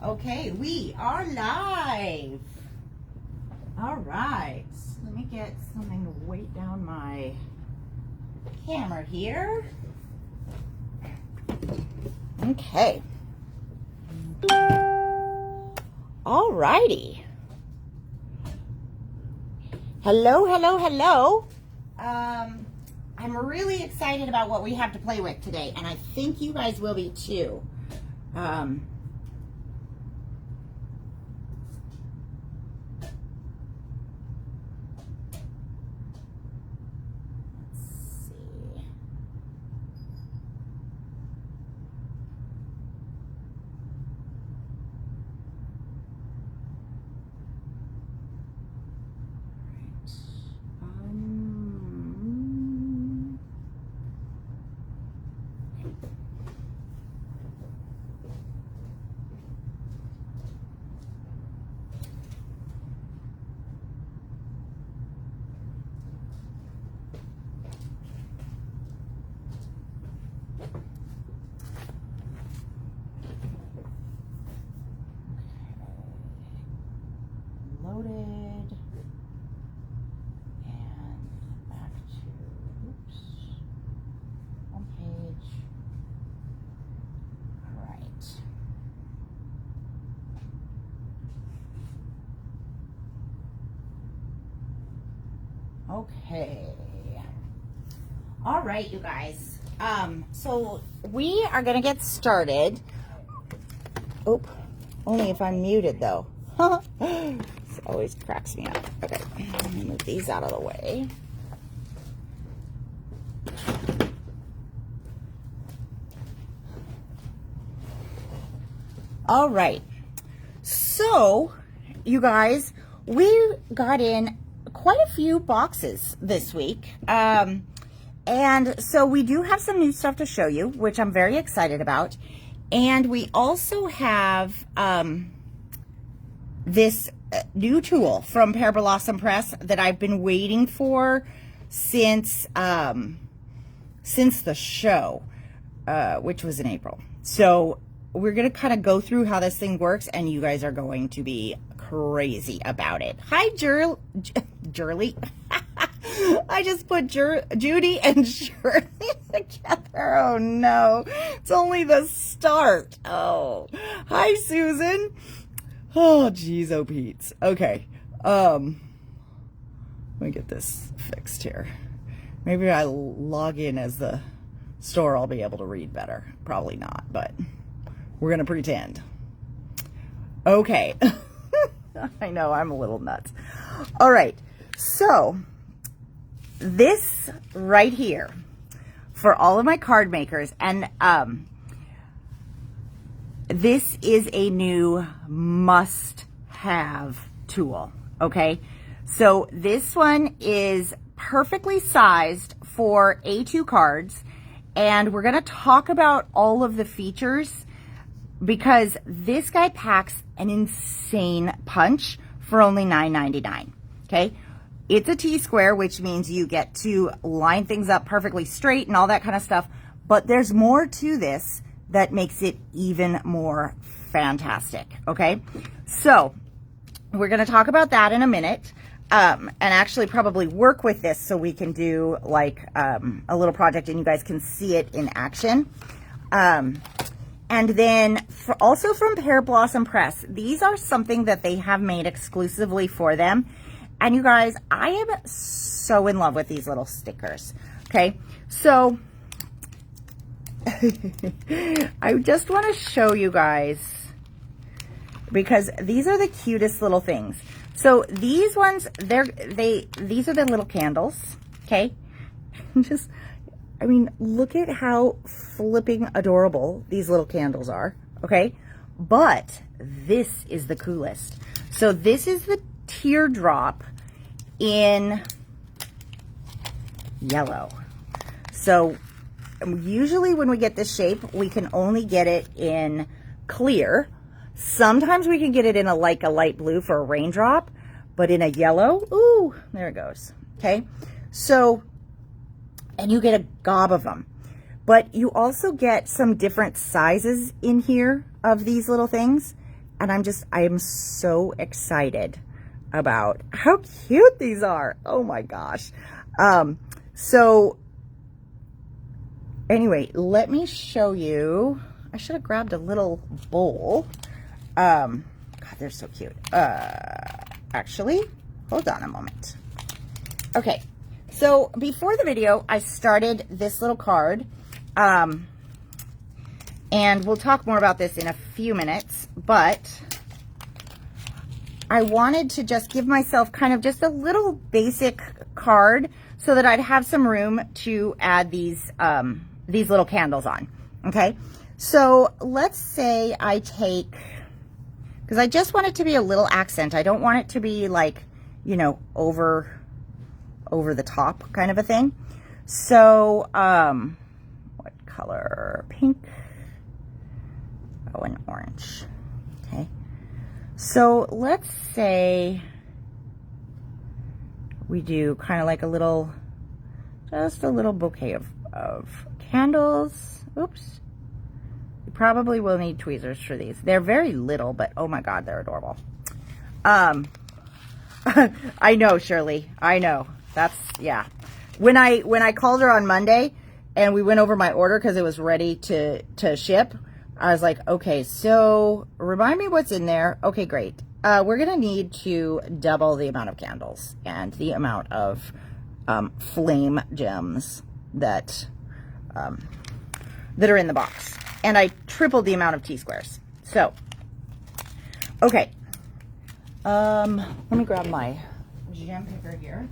Okay, we are live. All right, let me get something to weight down my camera here. Okay. All righty. Hello, hello, hello. I'm really excited about what we have to play with today, and I think you guys will be too. Let's see. Loaded, and back to, oops, home page. All right. Okay. All right, you guys. So we are gonna get started. Oop, only if I'm muted though. This always cracks me up. Okay, let me move these out of the way. All right. So, you guys, we got in quite a few boxes this week. And so we do have some new stuff to show you, which I'm very excited about. And we also have this new tool from Pear Blossom Press that I've been waiting for since the show, which was in April. So we're going to kind of go through how this thing works, and you guys are going to be crazy about it. Hi, Jurley. I just put Judy and Shirley together. Oh, no. It's only the start. Oh. Hi, Susan. Oh, geez, oh, Pete's. Okay. Let me get this fixed here. Maybe I log in as the store. I'll be able to read better. Probably not, but we're going to pretend. Okay. I know, I'm a little nuts. All right. So this right here for all of my card makers, and this is a new must-have tool, okay? So this one is perfectly sized for A2 cards, and we're going to talk about all of the features because this guy packs an insane punch for only $9.99, okay? It's a T-square, which means you get to line things up perfectly straight and all that kind of stuff, but there's more to this that makes it even more fantastic, okay? So we're going to talk about that in a minute, and actually probably work with this so we can do like a little project and you guys can see it in action. And then also from Pear Blossom Press, these are something that they have made exclusively for them. And you guys, I am so in love with these little stickers, okay? So I just want to show you guys because these are the cutest little things. So these ones, these are the little candles, okay? Just, I mean, look at how flipping adorable these little candles are, okay? But this is the coolest. So this is the teardrop in yellow. So usually when we get this shape, we can only get it in clear. Sometimes we can get it in a light blue for a raindrop, but in a yellow, ooh, there it goes. Okay. So, and you get a gob of them, but you also get some different sizes in here of these little things. And I am so excited about how cute these are. Oh my gosh. So anyway, let me show you. I should have grabbed a little bowl. God, they're so cute. Actually, hold on a moment. Okay, so before the video, I started this little card. And we'll talk more about this in a few minutes, but I wanted to just give myself kind of just a little basic card so that I'd have some room to add these little candles on. Okay, so let's say I take, because I just want it to be a little accent. I don't want it to be like, you know, over the top kind of a thing. So what color? Pink. Oh, and orange. Okay, so let's say we do kind of like a little, just a little bouquet of candles. Oops. You probably will need tweezers for these. They're very little, but oh my God, they're adorable. I know, Shirley. I know. That's, yeah. When I called her on Monday and we went over my order because it was ready to ship, I was like, okay, so remind me what's in there. Okay, great. We're going to need to double the amount of candles and the amount of flame gems that are in the box. And I tripled the amount of T-squares. So, okay. Let me grab my gem picker here.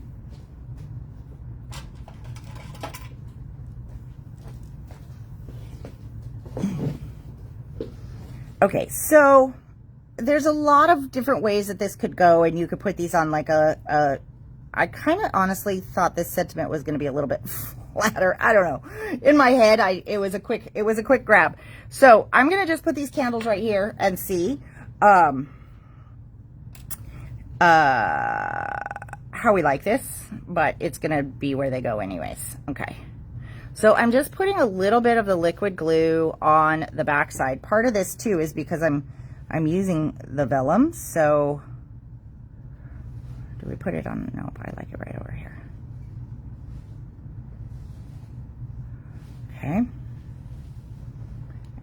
Okay, so there's a lot of different ways that this could go, and you could put these on like I kind of honestly thought this sentiment was going to be a little bit flatter. I don't know. In my head, it was a quick grab. So I'm going to just put these candles right here and see how we like this, but it's going to be where they go anyways. Okay. So I'm just putting a little bit of the liquid glue on the back side. Part of this too is because I'm using the vellum. So do we put it on? Nope, I like it right over here. Okay.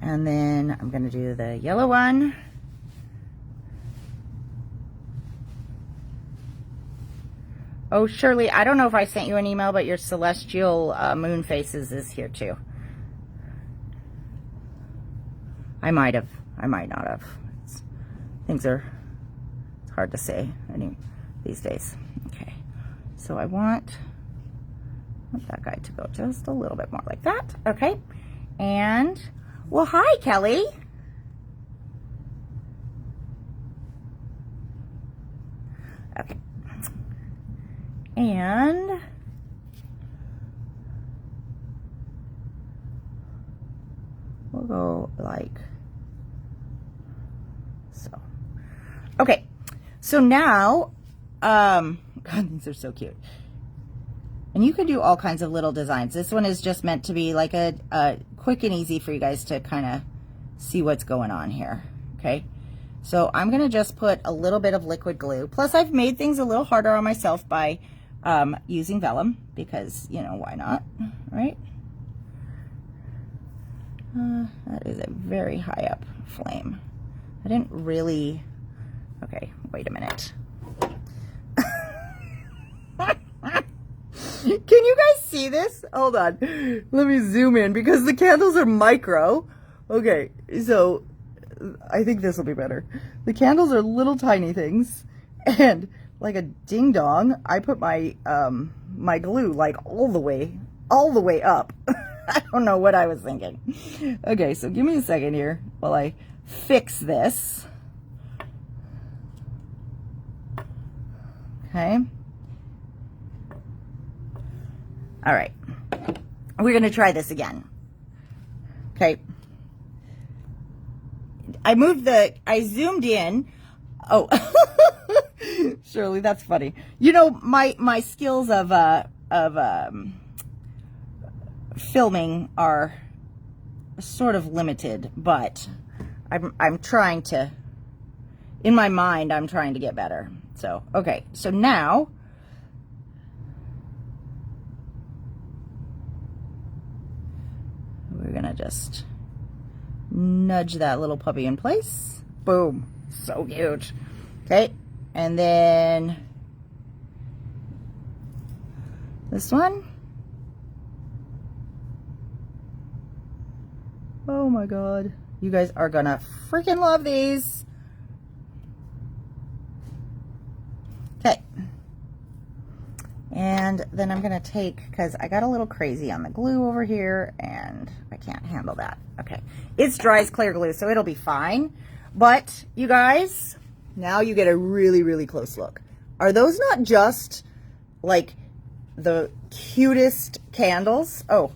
And then I'm going to do the yellow one. Oh, Shirley, I don't know if I sent you an email, but your celestial moon faces is here too. I might have. I might not have. It's hard to say these days. Okay. So I want that guy to go just a little bit more like that. Okay. And, well, hi, Kelly. Okay. And we'll go like so. Okay, so now, God, these are so cute. And you can do all kinds of little designs. This one is just meant to be like a quick and easy for you guys to kind of see what's going on here. Okay, so I'm gonna just put a little bit of liquid glue. Plus, I've made things a little harder on myself by using vellum, because, you know, why not, right? That is a very high up flame. I didn't really, okay, wait a minute. Can you guys see this? Hold on, let me zoom in because the candles are micro. Okay, so I think this will be better. The candles are little tiny things, and like a ding dong, I put my my glue like all the way up. I don't know what I was thinking. Okay, so give me a second here while I fix this. Okay. All right. We're going to try this again. Okay. I zoomed in. Oh, Shirley, that's funny. You know, my skills of filming are sort of limited, but I'm trying to in my mind, I'm trying to get better. So, okay. So now, we're going to just nudge that little puppy in place. Boom. So cute. Okay. And then this one. Oh my God. You guys are gonna freaking love these. Okay. And then I'm gonna take, because I got a little crazy on the glue over here and I can't handle that. Okay. It's dry as clear glue, so it'll be fine. But you guys, now you get a really, really close look. Are those not just like the cutest candles? Oh,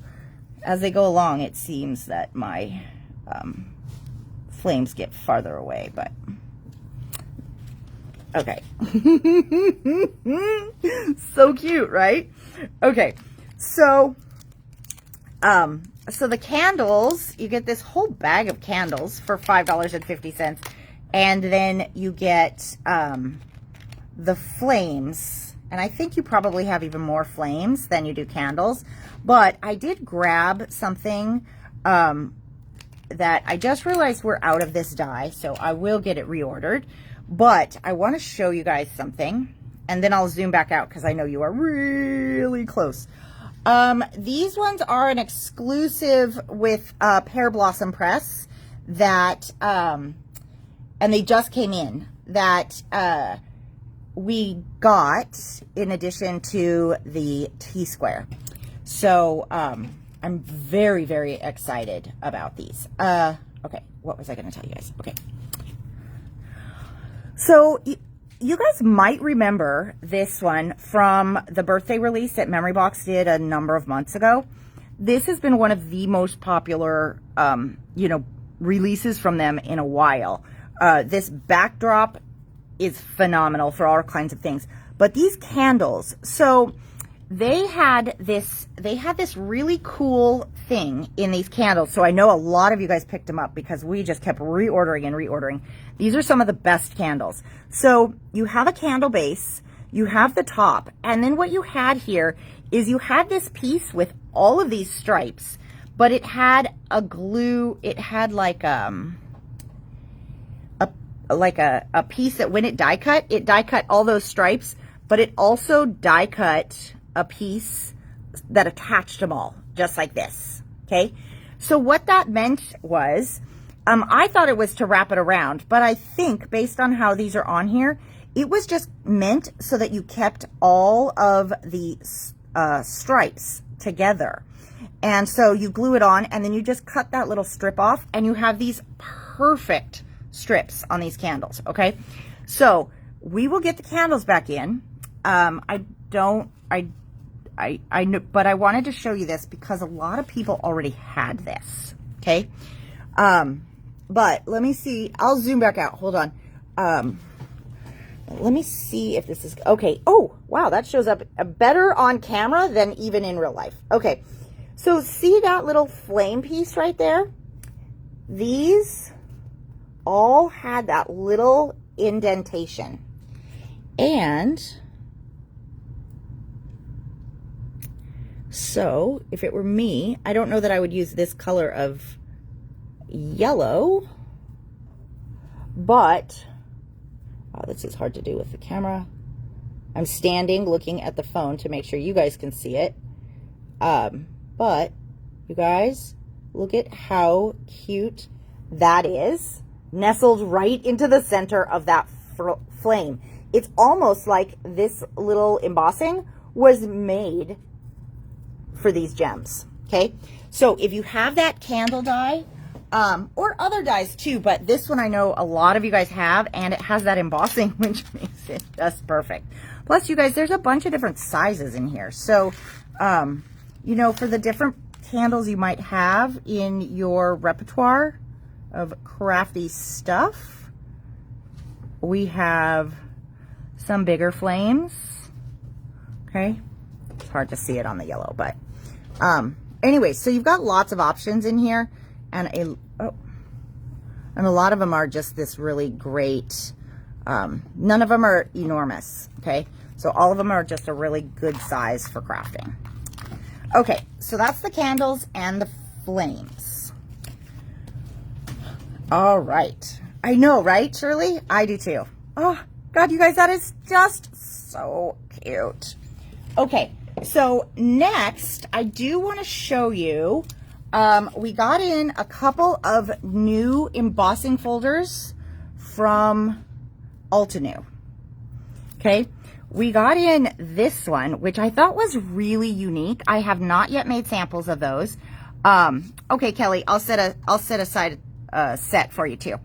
as they go along, it seems that my flames get farther away, but okay. So cute, right? Okay, so so the candles, you get this whole bag of candles for $5.50, and then you get the flames, and I think you probably have even more flames than you do candles, but I did grab something that I just realized we're out of this dye, so I will get it reordered, but I want to show you guys something, and then I'll zoom back out because I know you are really close. These ones are an exclusive with Pear Blossom Press that, and they just came in, that we got in addition to the T-Square. So, I'm very, very excited about these. Okay, what was I going to tell you guys? Okay. So, you guys might remember this one from the birthday release that Memory Box did a number of months ago. This has been one of the most popular, you know, releases from them in a while. This backdrop is phenomenal for all kinds of things. But these candles, so they had this really cool thing in these candles. So I know a lot of you guys picked them up because we just kept reordering and reordering. These are some of the best candles. So you have a candle base, you have the top, and then what you had here is you had this piece with all of these stripes, but it had a glue, it had like a piece that when it die cut all those stripes, but it also die cut a piece that attached them all, just like this, okay? So what that meant was, I thought it was to wrap it around, but I think based on how these are on here, it was just meant so that you kept all of the stripes together. And so you glue it on, and then you just cut that little strip off, and you have these perfect strips on these candles, okay? So we will get the candles back in. I know, but I wanted to show you this because a lot of people already had this, okay? But let me see. I'll zoom back out. Hold on. Let me see if this is, okay. Oh, wow, that shows up better on camera than even in real life. Okay, so see that little flame piece right there? These all had that little indentation. And so if it were me, I don't know that I would use this color of yellow, but oh, this is hard to do with the camera. I'm standing looking at the phone to make sure you guys can see it. But you guys, look at how cute that is, nestled right into the center of that flame. It's almost like this little embossing was made for these gems, okay? So if you have that candle die, or other dyes too, but this one I know a lot of you guys have, and it has that embossing, which makes it just perfect. Plus, you guys, there's a bunch of different sizes in here. So, you know, for the different candles you might have in your repertoire of crafty stuff, we have some bigger flames, okay? It's hard to see it on the yellow, but anyway, so you've got lots of options in here, and a lot of them are just this really great None of them are enormous, okay? So all of them are just a really good size for crafting. Okay, so that's the candles and the flames. All right. I know, right, Shirley? I do too. Oh, God, you guys, that is just so cute. Okay, so next, I do want to show you, we got in a couple of new embossing folders from Altenew. Okay, we got in this one, which I thought was really unique. I have not yet made samples of those. Okay, Kelly, I'll set aside a set for you too.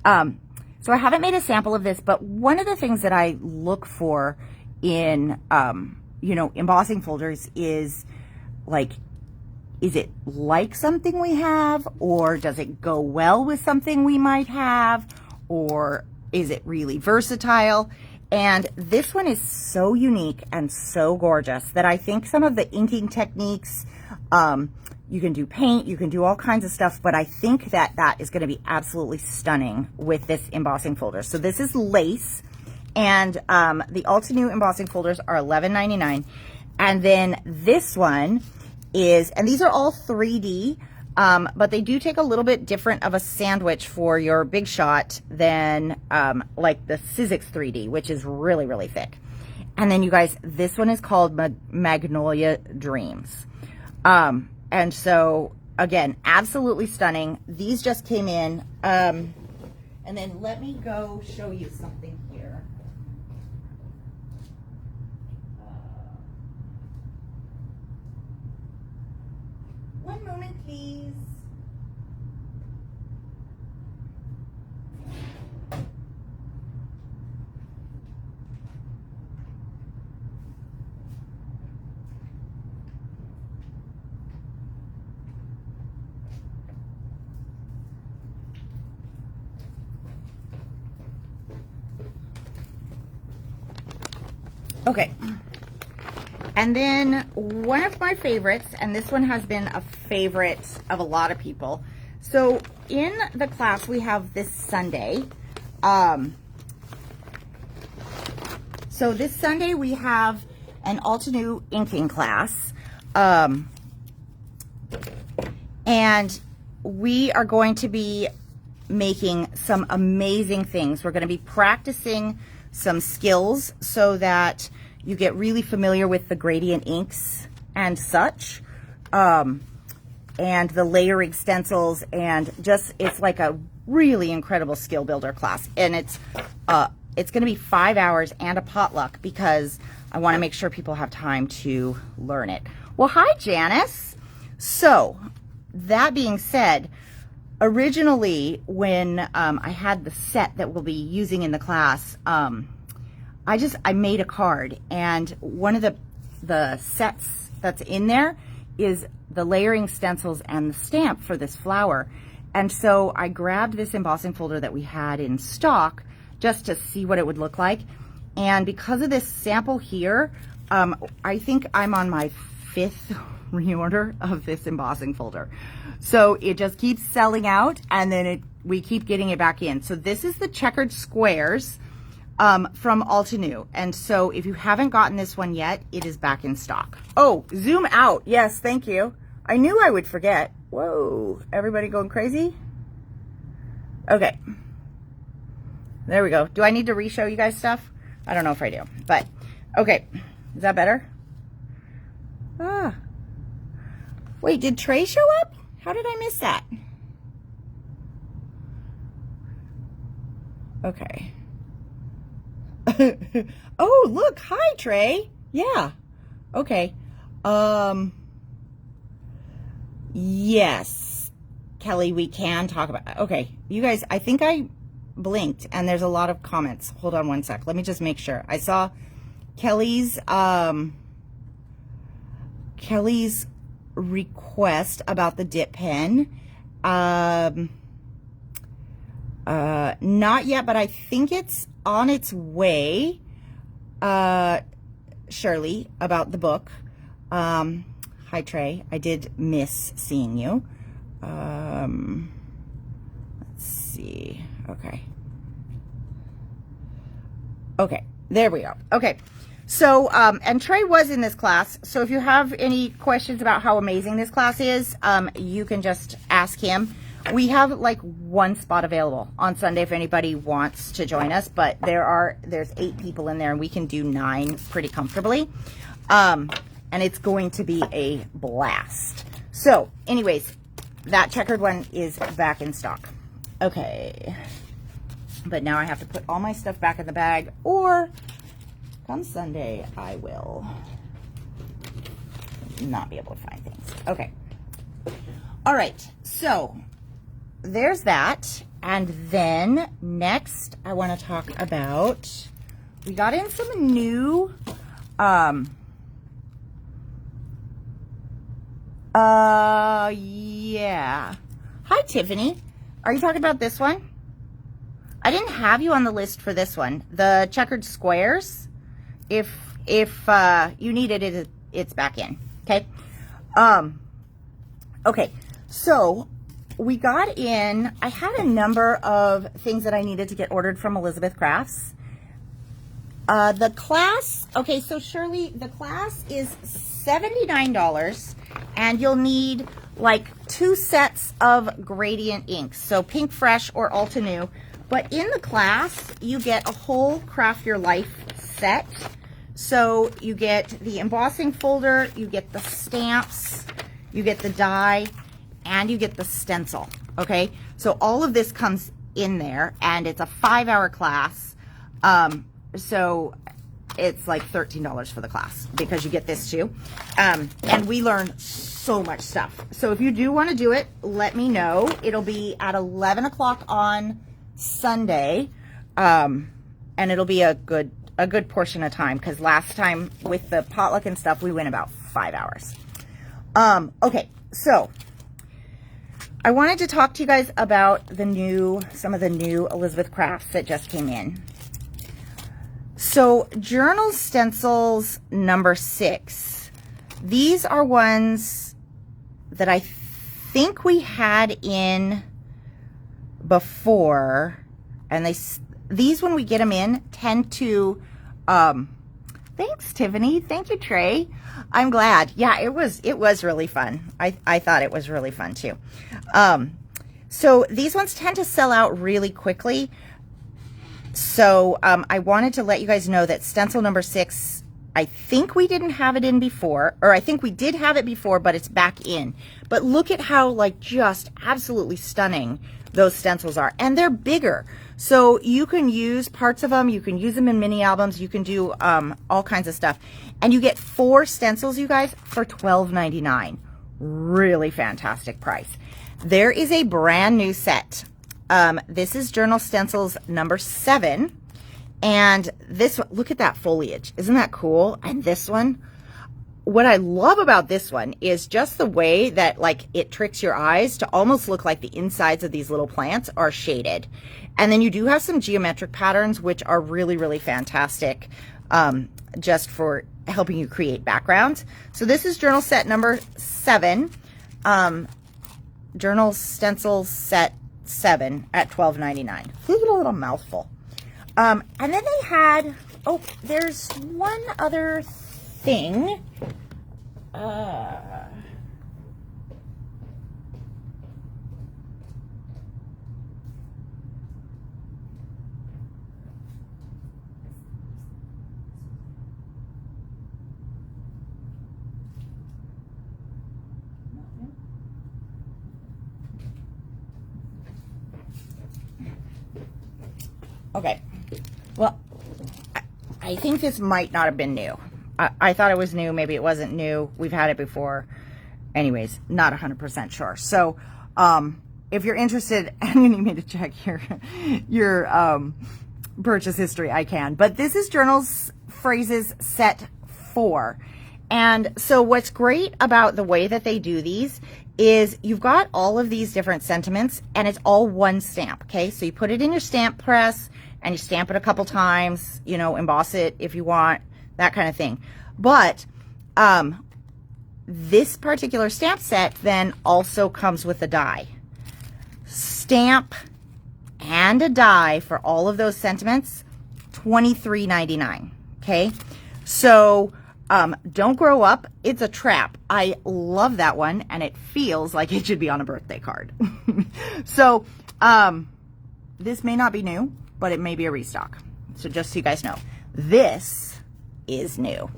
So I haven't made a sample of this, but one of the things that I look for in, you know, embossing folders is like, is it like something we have, or does it go well with something we might have, or is it really versatile? And this one is so unique and so gorgeous that I think some of the inking techniques, you can do paint, you can do all kinds of stuff, but I think that that is going to be absolutely stunning with this embossing folder. So this is lace, and the Altenew embossing folders are $11.99. And then this one is, and these are all 3D, but they do take a little bit different of a sandwich for your Big Shot than like the Sizzix 3D, which is really, really thick. And then you guys, this one is called Magnolia Dreams. And so, again, absolutely stunning. These just came in. And then let me go show you something here. One moment, please. Okay, and then one of my favorites, and this one has been a favorite of a lot of people. So in the class we have this Sunday. So this Sunday we have an Altenew inking class. And we are going to be making some amazing things. We're going to be practicing some skills so that you get really familiar with the gradient inks and such, and the layering stencils, and just, it's like a really incredible skill builder class. And it's going to be 5 hours and a potluck because I want to make sure people have time to learn it. Well, hi, Janice. So that being said, originally, when I had the set that we'll be using in the class, I made a card, and one of the sets that's in there is the layering stencils and the stamp for this flower. And so I grabbed this embossing folder that we had in stock just to see what it would look like. And because of this sample here, I think I'm on my 5th reorder of this embossing folder. So it just keeps selling out, and then we keep getting it back in. So this is the checkered squares from Altenew. And so if you haven't gotten this one yet, it is back in stock. Oh, zoom out. Yes, thank you. I knew I would forget. Whoa, everybody going crazy? Okay. There we go. Do I need to re-show you guys stuff? I don't know if I do, but okay. Is that better? Ah. Wait, did Trey show up? How did I miss that? Okay. Oh, look. Hi, Trey. Yeah. Okay. Yes. Kelly, we can talk about, okay. You guys, I think I blinked and there's a lot of comments. Hold on one sec. Let me just make sure. I saw Kelly's request about the dip pen. Not yet, but I think it's on its way. Shirley, about the book. Hi, Trey. I did miss seeing you. Let's see. Okay. Okay, there we go. Okay, so, and Trey was in this class, so if you have any questions about how amazing this class is, you can just ask him. We have like one spot available on Sunday if anybody wants to join us, but there's 8 people in there and we can do 9 pretty comfortably. And it's going to be a blast. So anyways, that checkered one is back in stock. Okay. But now I have to put all my stuff back in the bag, or come Sunday, I will not be able to find things. Okay. All right. So there's that. And then next I want to talk about, we got in some new, yeah. Hi, Tiffany. Are you talking about this one? I didn't have you on the list for this one. The checkered squares. If you needed it, it's back in. Okay. Okay. So we got in, I had a number of things that I needed to get ordered from Elizabeth Crafts. The class, okay, so Shirley, the class is $79 and you'll need like 2 sets of gradient inks. So Pink Fresh or Altenew. But in the class, you get a whole Craft Your Life set. So you get the embossing folder, you get the stamps, you get the die, and you get the stencil, okay? So all of this comes in there, and it's a 5-hour class. So it's like $13 for the class because you get this too. And we learn so much stuff. So if you do want to do it, let me know. It'll be at 11 o'clock on Sunday, and it'll be a good portion of time, because last time with the potluck and stuff, we went about 5 hours. Okay, so I wanted to talk to you guys about some of the new Elizabeth Crafts that just came in. So journal stencils number 6. These are ones that I think we had in before, and these when we get them in tend to, thanks Tiffany, thank you Trey, I'm glad. Yeah, it was really fun. I thought it was really fun too. So these ones tend to sell out really quickly. So I wanted to let you guys know that stencil number 6, I think we didn't have it in before, or I think we did have it before, but it's back in. But look at how like just absolutely stunning those stencils are, and they're bigger. So you can use parts of them, you can use them in mini albums, you can do all kinds of stuff. And you get 4 stencils, you guys, for $12.99. Really fantastic price. There is a brand new set. This is Journal Stencils number 7. And this one, look at that foliage. Isn't that cool? And this one, what I love about this one is just the way that like it tricks your eyes to almost look like the insides of these little plants are shaded. And then you do have some geometric patterns, which are really, really fantastic, just for helping you create backgrounds. So this is journal set number 7, journal stencil set 7 at $12.99. Look at a little mouthful. And then they had, oh, there's one other thing. Okay. Well, I think this might not have been new. I thought it was new. Maybe it wasn't new. We've had it before. Anyways, not 100% sure. So, if you're interested and you need me to check your purchase history, I can. But this is Journals Phrases Set 4. And so what's great about the way that they do these is you've got all of these different sentiments and it's all one stamp, okay? So you put it in your stamp press and you stamp it a couple times, you know, emboss it if you want, that kind of thing. But this particular stamp set then also comes with a die. Stamp and a die for all of those sentiments. $23.99. Okay, so Don't Grow Up, it's a trap. I love that one, and it feels like it should be on a birthday card. So this may not be new, but it may be a restock. So just so you guys know, this is new.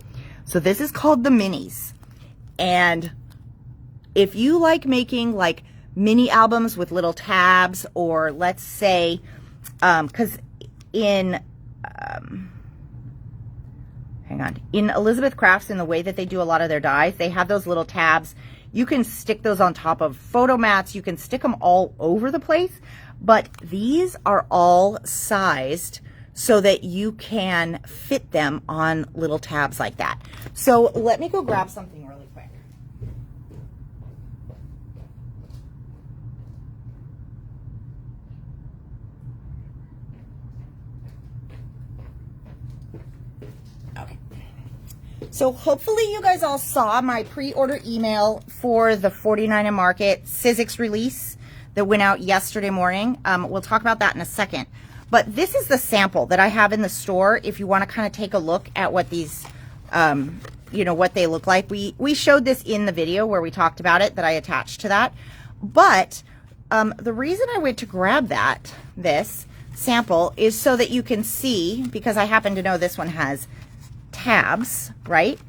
So this is called the Minis. And if you like making like mini albums with little tabs, or let's say, because in, hang on, in Elizabeth Crafts, in the way that they do a lot of their dies, they have those little tabs. You can stick those on top of photo mats. You can stick them all over the place, but these are all sized so that you can fit them on little tabs like that. So let me go grab something really quick. Okay. So hopefully you guys all saw my pre-order email for the 49 and Market Sizzix release that went out yesterday morning. We'll talk about that in a second. But this is the sample that I have in the store if you want to kind of take a look at what these, you know, what they look like. We showed this in the video where we talked about it, that I attached to that. But the reason I went to grab this sample is so that you can see, because I happen to know this one has tabs, right?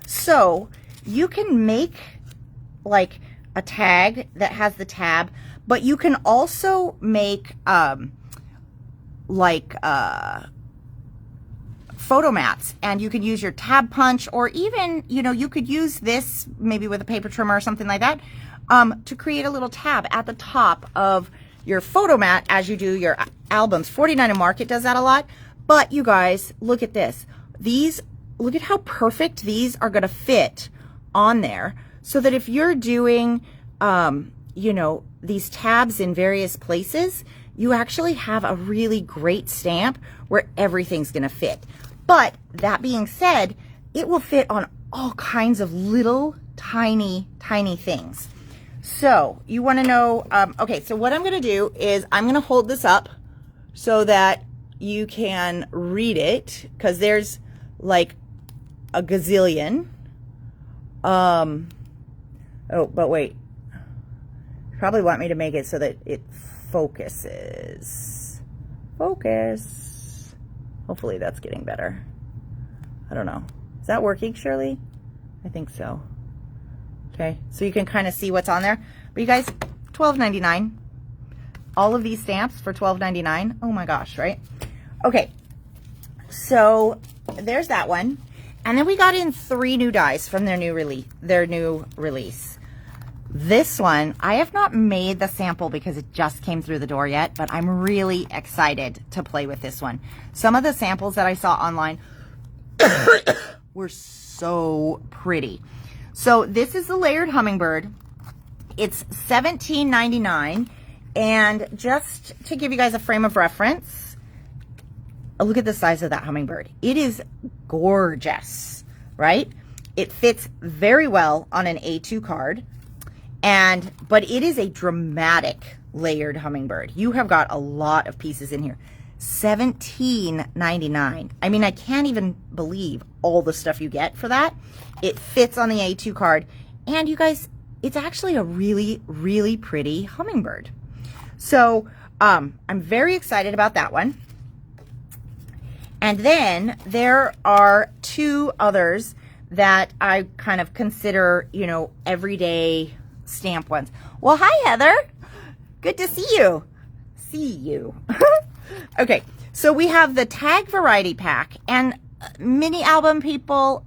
So you can make like a tag that has the tab, but you can also make photo mats, and you could use your tab punch, or even, you know, you could use this maybe with a paper trimmer or something like that, to create a little tab at the top of your photo mat as you do your albums. 49 and Market does that a lot. But you guys, look at this. These, look at how perfect these are going to fit on there, so that if you're doing, you know, these tabs in various places, you actually have a really great stamp where everything's going to fit. But that being said, it will fit on all kinds of little tiny things. So you want to know, okay, so what I'm going to do is I'm going to hold this up so that you can read it, because there's like a gazillion. Oh, but wait. You probably want me to make it so that it focuses. Focus. Hopefully that's getting better. I don't know. Is that working, Shirley? I think so. Okay, so you can kind of see what's on there. But you guys, $12.99. All of these stamps for $12.99. Oh my gosh, right? Okay, so there's that one. And then we got in 3 new dies from their new release. This one, I have not made the sample because it just came through the door yet, but I'm really excited to play with this one. Some of the samples that I saw online were so pretty. So this is the layered hummingbird. It's $17.99. And just to give you guys a frame of reference, look at the size of that hummingbird. It is gorgeous, right? It fits very well on an A2 card. But it is a dramatic layered hummingbird. You have got a lot of pieces in here. $17.99. I mean, I can't even believe all the stuff you get for that. It fits on the A2 card. And you guys, it's actually a really, really pretty hummingbird. So I'm very excited about that one. And then there are 2 others that I kind of consider, you know, everyday stamp ones. Well, hi, Heather. Good to see you. Okay, so we have the Tag Variety Pack, and mini album people,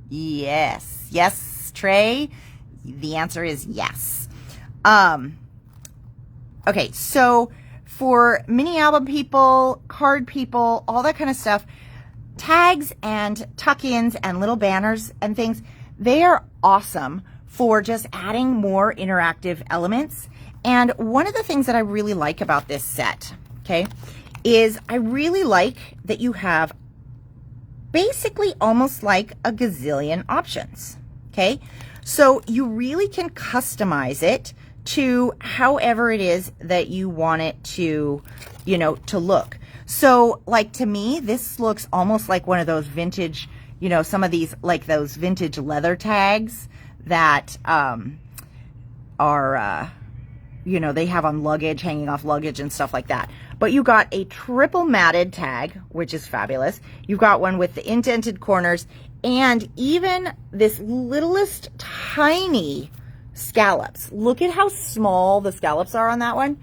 yes, Trey, the answer is yes. Okay, so for mini album people, card people, all that kind of stuff, tags and tuck-ins and little banners and things, they are awesome for just adding more interactive elements. And one of the things that I really like about this set, okay, is I really like that you have basically almost like a gazillion options, okay? So you really can customize it to however it is that you want it to, you know, to look. So like to me, this looks almost like one of those vintage, you know, some of these, like those vintage leather tags that are, you know, they have on luggage, hanging off luggage and stuff like that. But you got a triple matted tag, which is fabulous. You've got one with the indented corners and even this littlest tiny scallops. Look at how small the scallops are on that one.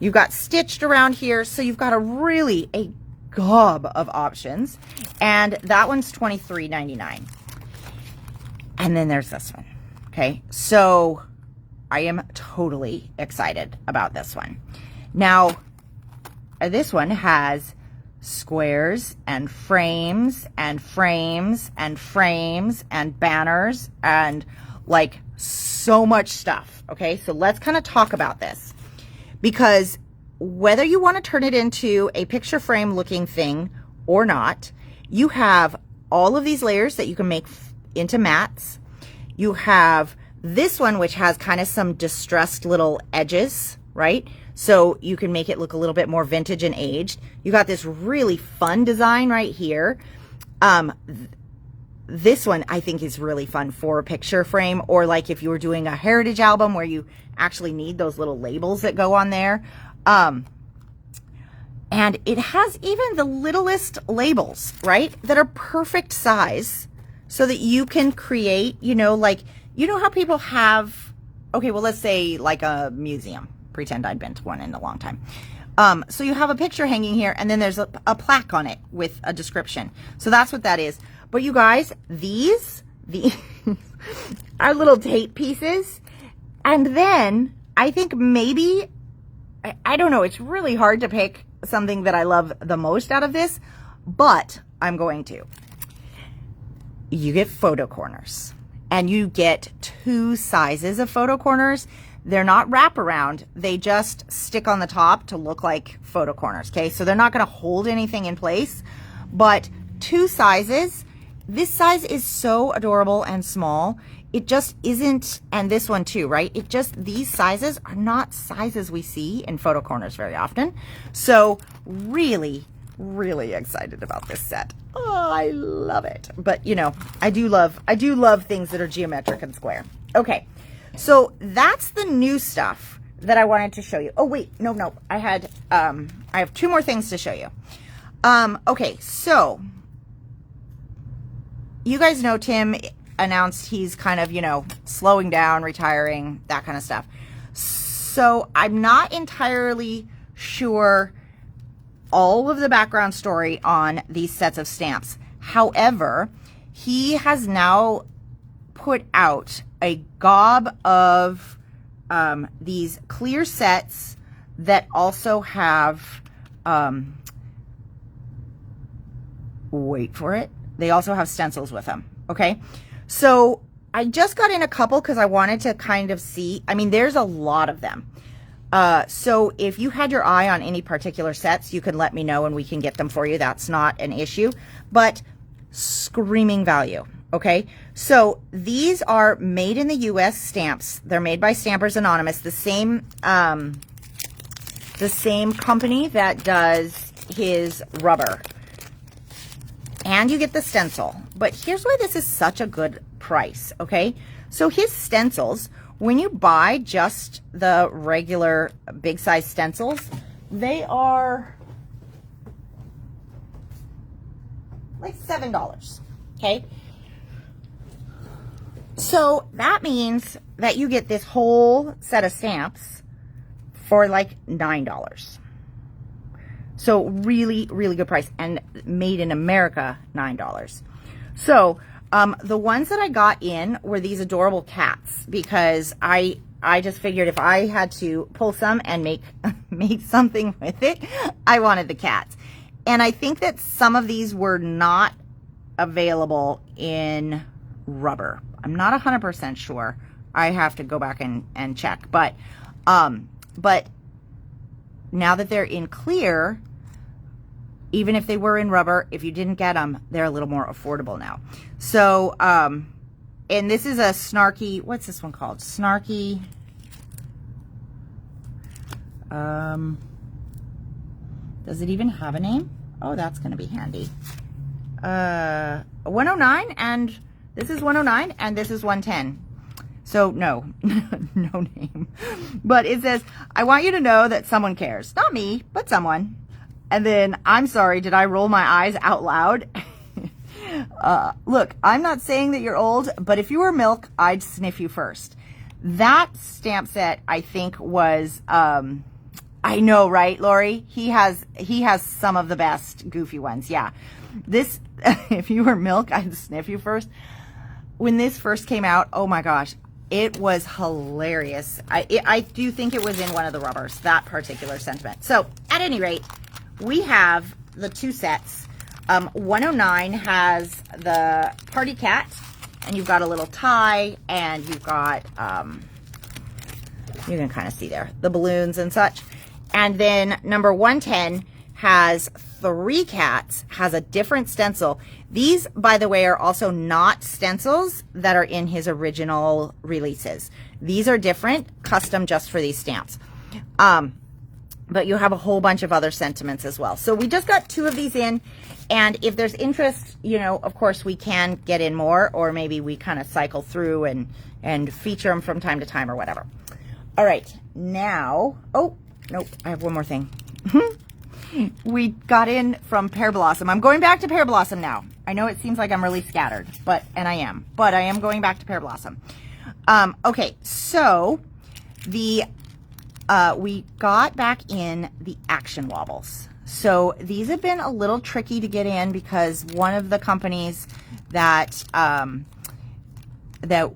You've got stitched around here, so you've got a gob of options. And that one's $23.99. And then there's this one. Okay, so I am totally excited about this one. Now, this one has squares and frames and frames and frames and banners and like so much stuff. Okay, so let's kind of talk about this, because whether you want to turn it into a picture frame looking thing or not, you have all of these layers that you can make into mats. You have this one, which has kind of some distressed little edges, right? So you can make it look a little bit more vintage and aged. You got this really fun design right here. This one I think is really fun for a picture frame, or like if you were doing a heritage album where you actually need those little labels that go on there. And it has even the littlest labels, right? That are perfect size so that you can create, you know, like, you know how people have, okay, well, let's say like a museum. Pretend I'd been to one in a long time. So you have a picture hanging here and then there's a plaque on it with a description. So that's what that is. But you guys, these are little tape pieces. And then I think maybe, I don't know, it's really hard to pick something that I love the most out of this, but I'm going to. You get photo corners and you get 2 sizes of photo corners. They're not wraparound. They just stick on the top to look like photo corners. Okay. So they're not going to hold anything in place, but 2 sizes. This size is so adorable and small. It just isn't, and this one too, right? It just, these sizes are not sizes we see in photo corners very often. So really, really excited about this set. Oh, I love it. But you know, I do love things that are geometric and square. Okay. So that's the new stuff that I wanted to show you. Oh wait, no. I have 2 more things to show you. Okay, so you guys know Tim announced he's kind of, you know, slowing down, retiring, that kind of stuff. So I'm not entirely sure all of the background story on these sets of stamps. However, he has now put out a gob of these clear sets that also have, wait for it, they also have stencils with them. Okay, so I just got in a couple because I wanted to kind of see. I mean, there's a lot of them. So if you had your eye on any particular sets, you can let me know and we can get them for you. That's not an issue, but screaming value. Okay, so these are made in the U.S. stamps. They're made by Stampers Anonymous, the same company that does his rubber. And you get the stencil. But here's why this is such a good price, okay? So his stencils, when you buy just the regular big size stencils, they are like $7, okay? So that means that you get this whole set of stamps for like $9. So really, really good price, and made in America, $9. So the ones that I got in were these adorable cats, because I just figured if I had to pull some and make something with it, I wanted the cats. And I think that some of these were not available in rubber. I'm not 100% sure. I have to go back and check. But now that they're in clear, even if they were in rubber, if you didn't get them, they're a little more affordable now. So, and this is a snarky, what's this one called? Snarky, Does it even have a name? Oh, that's going to be handy. 109, and this is 109, and this is 110. So no, no name. But it says, I want you to know that someone cares. Not me, but someone. And then, I'm sorry, did I roll my eyes out loud? Look, I'm not saying that you're old, but if you were milk, I'd sniff you first. That stamp set, I think, was, I know, right, Lori? He has some of the best goofy ones. Yeah. This, if you were milk, I'd sniff you first. When this first came out, oh my gosh, it was hilarious. I do think it was in one of the rubbers, that particular sentiment. So at any rate, we have the two sets. 109 has the party cat, and you've got a little tie, and you've got, you can kind of see there, the balloons and such. And then number 110 has 3 cats, has a different stencil. These, by the way, are also not stencils that are in his original releases. These are different, custom just for these stamps. But you have a whole bunch of other sentiments as well. So we just got 2 of these in, and if there's interest, you know, of course we can get in more, or maybe we kind of cycle through and feature them from time to time or whatever. All right, now, oh, nope, I have one more thing. We got in from Pear Blossom. I'm going back to Pear Blossom now. I know it seems like I'm really scattered, and I am going back to Pear Blossom. Okay, so we got back in the Action Wobbles. So these have been a little tricky to get in because one of the companies that, the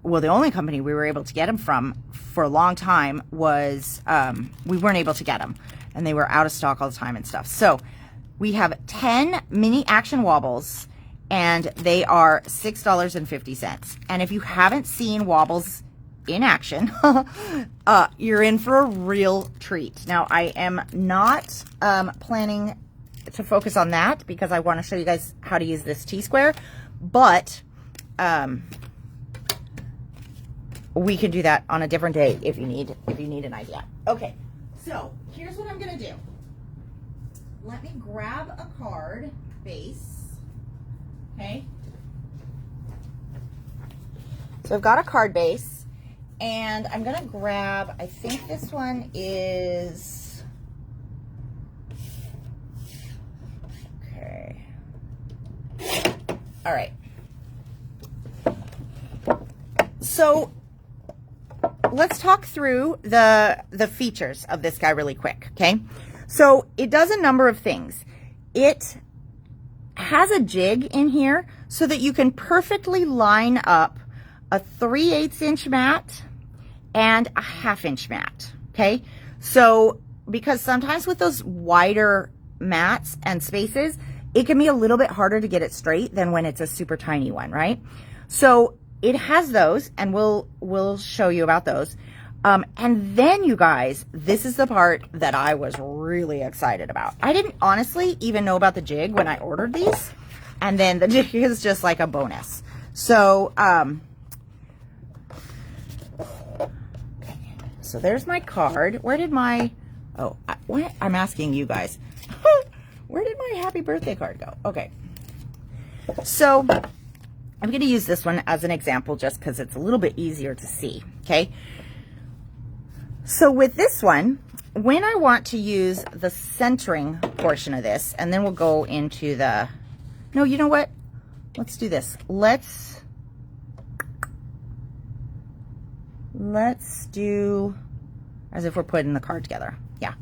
only company we were able to get them from for a long time was, we weren't able to get them, and they were out of stock all the time and stuff. So we have 10 mini Action Wobbles, and they are $6.50. And if you haven't seen Wobbles in action, you're in for a real treat. Now, I am not planning to focus on that because I want to show you guys how to use this T-square, but we can do that on a different day if you need an idea. Okay, so here's what I'm gonna do. Let me grab a card base. Okay. So I've got a card base, and I'm gonna grab, I think this one is, okay. All right. So let's talk through the features of this guy really quick, okay? So it does a number of things. It has a jig in here so that you can perfectly line up a 3/8 inch mat and a 1/2 inch mat, okay? So, because sometimes with those wider mats and spaces, it can be a little bit harder to get it straight than when it's a super tiny one, right? So it has those, and we'll show you about those. And then, you guys, this is the part that I was really excited about. I didn't honestly even know about the jig when I ordered these, and then the jig is just like a bonus. So, okay. So there's my card. Where did my, oh, what? I'm asking you guys. Where did my happy birthday card go? Okay. So I'm going to use this one as an example just because it's a little bit easier to see, okay? So with this one, when I want to use the centering portion of this, and then we'll go into the, no, you know what? Let's do this. Let's do as if we're putting the card together. Yeah.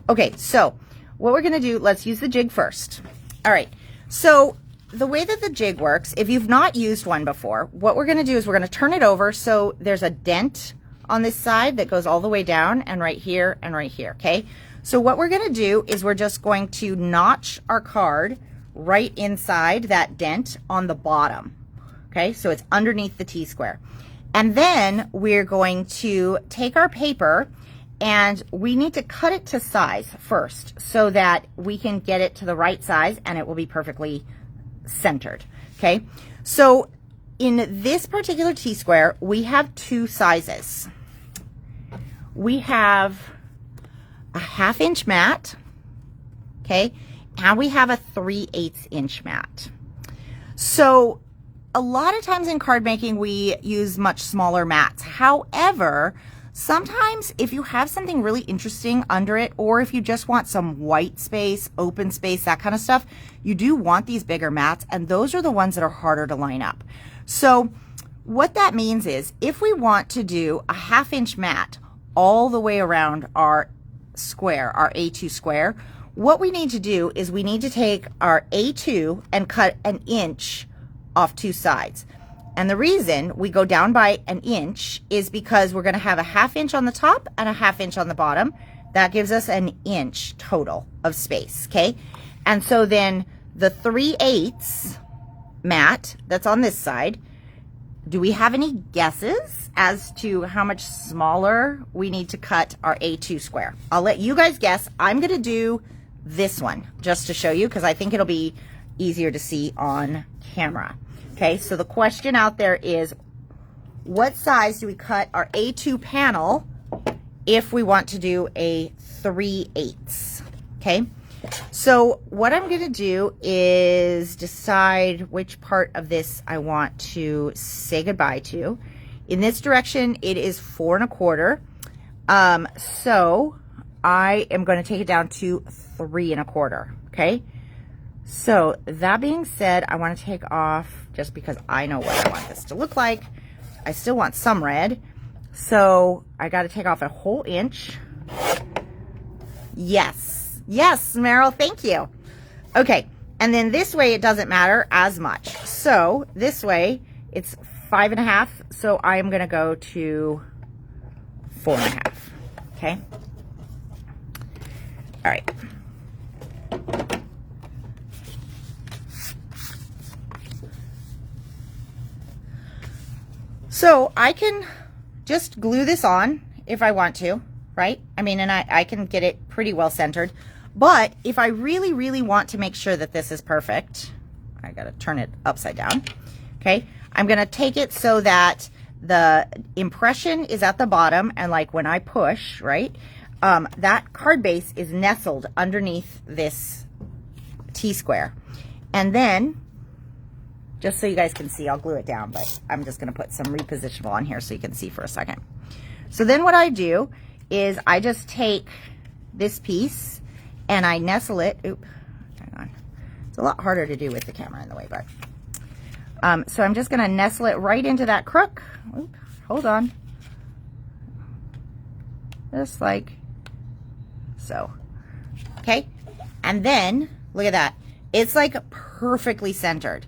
Okay, so what we're going to do, let's use the jig first. All right, so the way that the jig works, if you've not used one before, what we're going to do is we're going to turn it over so there's a dent on this side that goes all the way down, and right here and right here, okay? So what we're going to do is we're just going to notch our card right inside that dent on the bottom, okay? So it's underneath the T-square. And then we're going to take our paper, and we need to cut it to size first so that we can get it to the right size and it will be perfectly centered, okay? So in this particular T-square, we have 2 sizes. We have a 1/2 inch mat, okay? And we have a 3/8 inch mat. So a lot of times in card making, we use much smaller mats. However, sometimes if you have something really interesting under it, or if you just want some white space, open space, that kind of stuff, you do want these bigger mats, and those are the ones that are harder to line up. So what that means is if we want to do a 1/2 inch mat all the way around our square, our A2 square, what we need to do is we need to take our A2 and cut 1 inch off 2 sides. And the reason we go down by 1 inch is because we're going to have a 1/2 inch on the top and a 1/2 inch on the bottom. That gives us 1 inch total of space, okay? And so then the 3/8 mat that's on this side, do we have any guesses as to how much smaller we need to cut our A2 square? I'll let you guys guess. I'm going to do this one just to show you because I think it'll be easier to see on camera. Okay, so the question out there is, what size do we cut our A2 panel if we want to do a 3/8? Okay, so what I'm going to do is decide which part of this I want to say goodbye to. In this direction, it is 4 1/4. So I am going to take it down to 3 1/4. Okay. So that being said, I want to take off, just because I know what I want this to look like. I still want some red. So I got to take off a whole inch. Yes. Yes, Meryl, thank you. Okay. And then this way, it doesn't matter as much. So this way, it's 5 1/2. So I am going to go to 4 1/2. Okay. All right. So I can just glue this on if I want to, right? I mean, and I can get it pretty well centered. But if I really, really want to make sure that this is perfect, I got to turn it upside down. Okay. I'm going to take it so that the impression is at the bottom. And like when I push, right, that card base is nestled underneath this T-square. And then, just so you guys can see, I'll glue it down, but I'm just going to put some repositionable on here so you can see for a second. So then what I do is I just take this piece and I nestle it. Oop, hang on. It's a lot harder to do with the camera in the way, but. So I'm just going to nestle it right into that crook. Oop, hold on. Just like so. Okay. And then, look at that. It's like perfectly centered.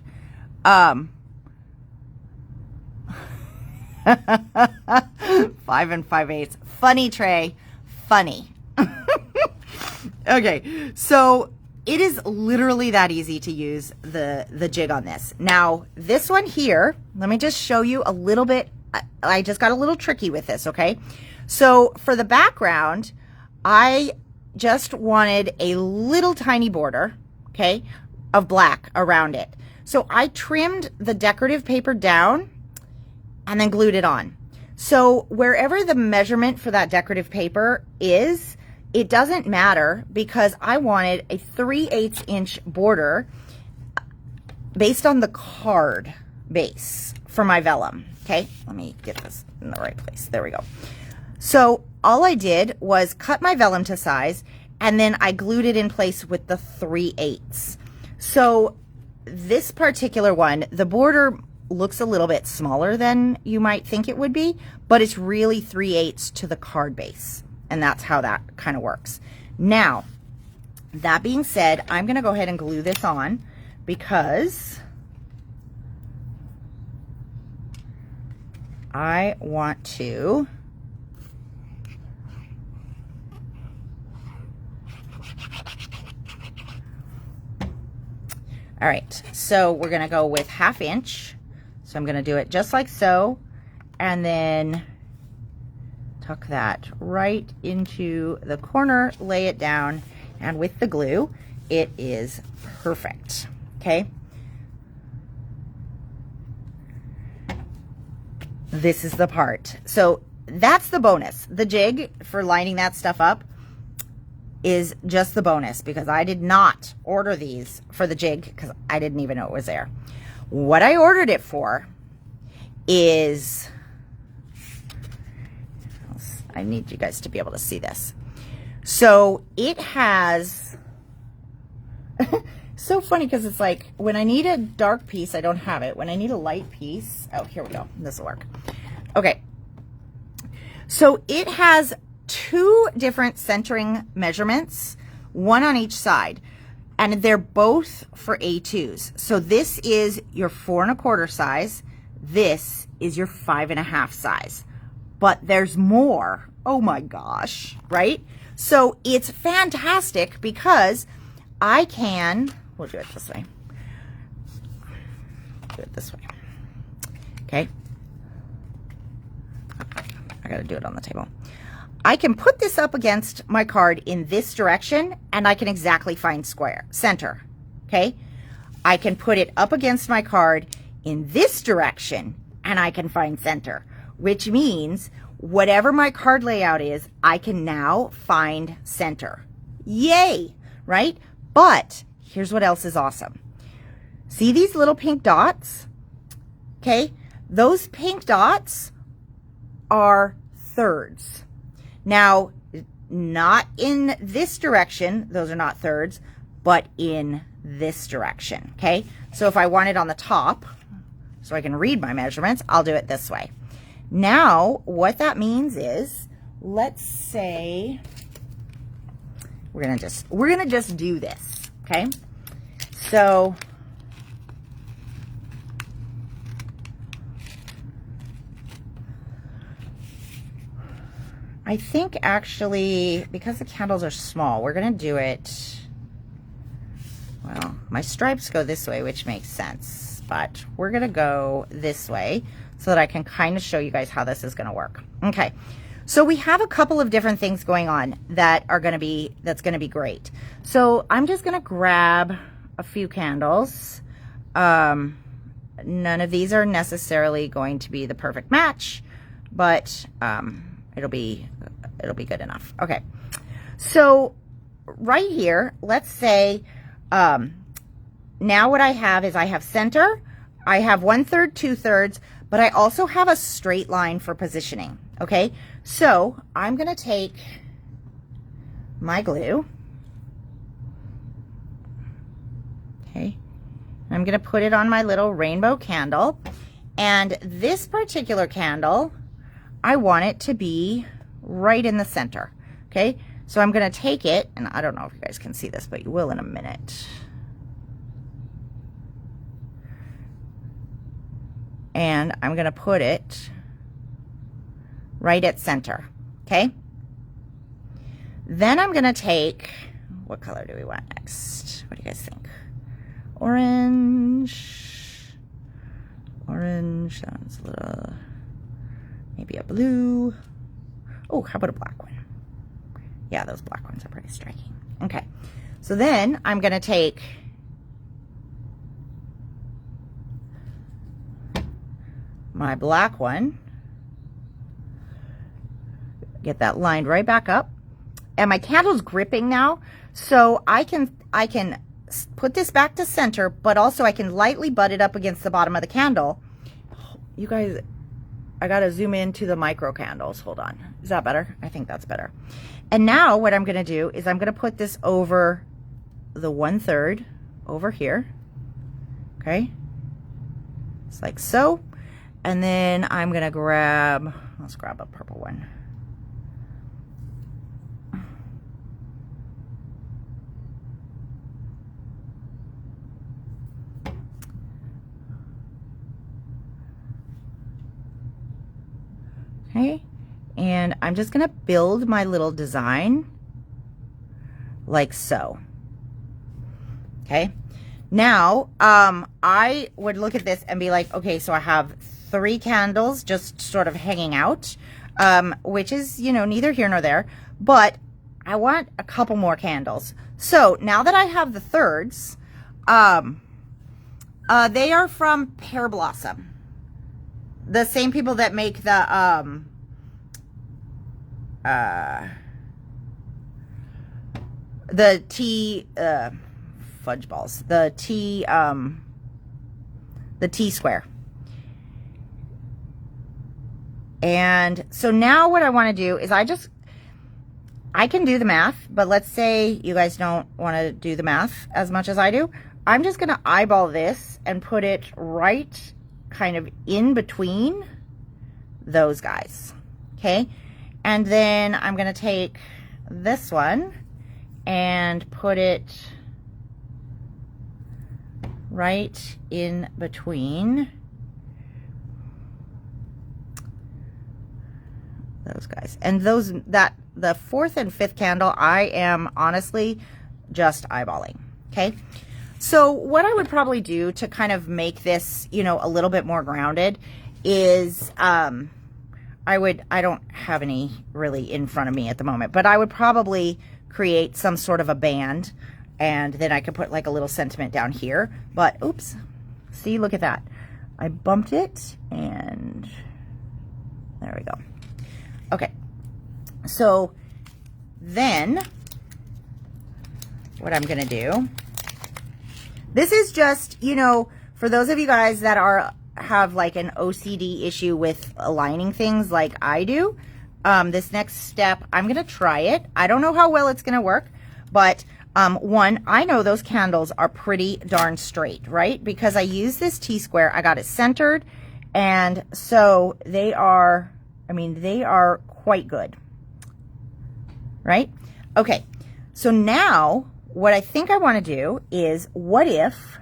5 5/8. Funny, Trey. Funny. Okay, so it is literally that easy to use the jig on this. Now, this one here, let me just show you a little bit. I just got a little tricky with this, okay? So for the background, I just wanted a little tiny border, okay, of black around it. So I trimmed the decorative paper down and then glued it on. So wherever the measurement for that decorative paper is, it doesn't matter because I wanted a 3/8 inch border based on the card base for my vellum. Okay, let me get this in the right place. There we go. So all I did was cut my vellum to size and then I glued it in place with the 3/8. So this particular one, the border looks a little bit smaller than you might think it would be, but it's really 3/8 to the card base. And that's how that kind of works. Now, that being said, I'm going to go ahead and glue this on because I want to all right, so we're going to go with 1/2 inch. So I'm going to do it just like so, and then tuck that right into the corner, lay it down, and with the glue, it is perfect. Okay. This is the part. So that's the bonus. The jig for lining that stuff up, is just the bonus, because I did not order these for the jig because I didn't even know it was there. What I ordered it for is, I need you guys to be able to see this. So it has, so funny because it's like when I need a dark piece, I don't have it. When I need a light piece, oh, here we go. This will work. Okay. So it has 2 different centering measurements, 1 on each side, and they're both for A2s. So this is your 4 1/4 size. This is your 5 1/2 size, but there's more. Oh my gosh, right? So it's fantastic because I can, we'll do it this way. Do it this way. Okay. I gotta do it on the table. I can put this up against my card in this direction and I can exactly find center, okay? I can put it up against my card in this direction and I can find center, which means whatever my card layout is, I can now find center. Yay, right? But here's what else is awesome. See these little pink dots? Okay, those pink dots are thirds. Now, not in this direction, those are not thirds, but in this direction, okay? So if I want it on the top, so I can read my measurements, I'll do it this way. Now, what that means is, let's say, we're gonna just do this, okay? So, I think actually, because the candles are small, we're gonna do it, well, my stripes go this way, which makes sense, but we're gonna go this way so that I can kind of show you guys how this is gonna work. Okay, so we have a couple of different things going on that are gonna be, that's gonna be great. So I'm just gonna grab a few candles. None of these are necessarily going to be the perfect match, but it'll be good enough. Okay, so right here, let's say now what I have is I have center, I have 1/3, 2/3, but I also have a straight line for positioning. Okay, so I'm gonna take my glue, okay, I'm gonna put it on my little rainbow candle, and this particular candle, I want it to be right in the center, okay? So I'm gonna take it, and I don't know if you guys can see this, but you will in a minute. And I'm gonna put it right at center, okay? Then I'm gonna take, what color do we want next? What do you guys think? Orange, that one's a little, maybe a blue. Oh, how about a black one? Yeah, those black ones are pretty striking. Okay, so then I'm gonna take my black one, get that lined right back up, and my candle's gripping now, so I can put this back to center, but also I can lightly butt it up against the bottom of the candle. You guys, I gotta zoom into the micro candles. Hold on. Is that better? I think that's better. And now what I'm gonna do is I'm gonna put this over the 1/3 over here. Okay. Just like so. And then I'm gonna grab, let's grab a purple one. Okay, and I'm just gonna build my little design like so. Okay, now I would look at this and be like, okay, so I have 3 candles just sort of hanging out, which is, you know, neither here nor there, but I want a couple more candles. So now that I have the thirds, they are from Pear Blossom. The same people that make the the fudge balls, the T-square. And so now what I want to do is I can do the math, but let's say you guys don't want to do the math as much as I do. I'm just going to eyeball this and put it right kind of in between those guys. Okay. And then I'm going to take this one and put it right in between those guys. And the fourth and fifth candle, I am honestly just eyeballing. Okay. So what I would probably do to kind of make this, you know, a little bit more grounded is, I don't have any really in front of me at the moment, but I would probably create some sort of a band, and then I could put like a little sentiment down here. But oops, see, look at that. I bumped it and there we go. Okay. So then what I'm going to do, this is just, you know, for those of you guys that have like an OCD issue with aligning things like I do, this next step, I'm going to try it. I don't know how well it's going to work, but one, I know those candles are pretty darn straight, right? Because I use this T-square, I got it centered, and so they are, I mean, they are quite good, right? Okay, so now what I think I want to do is, what if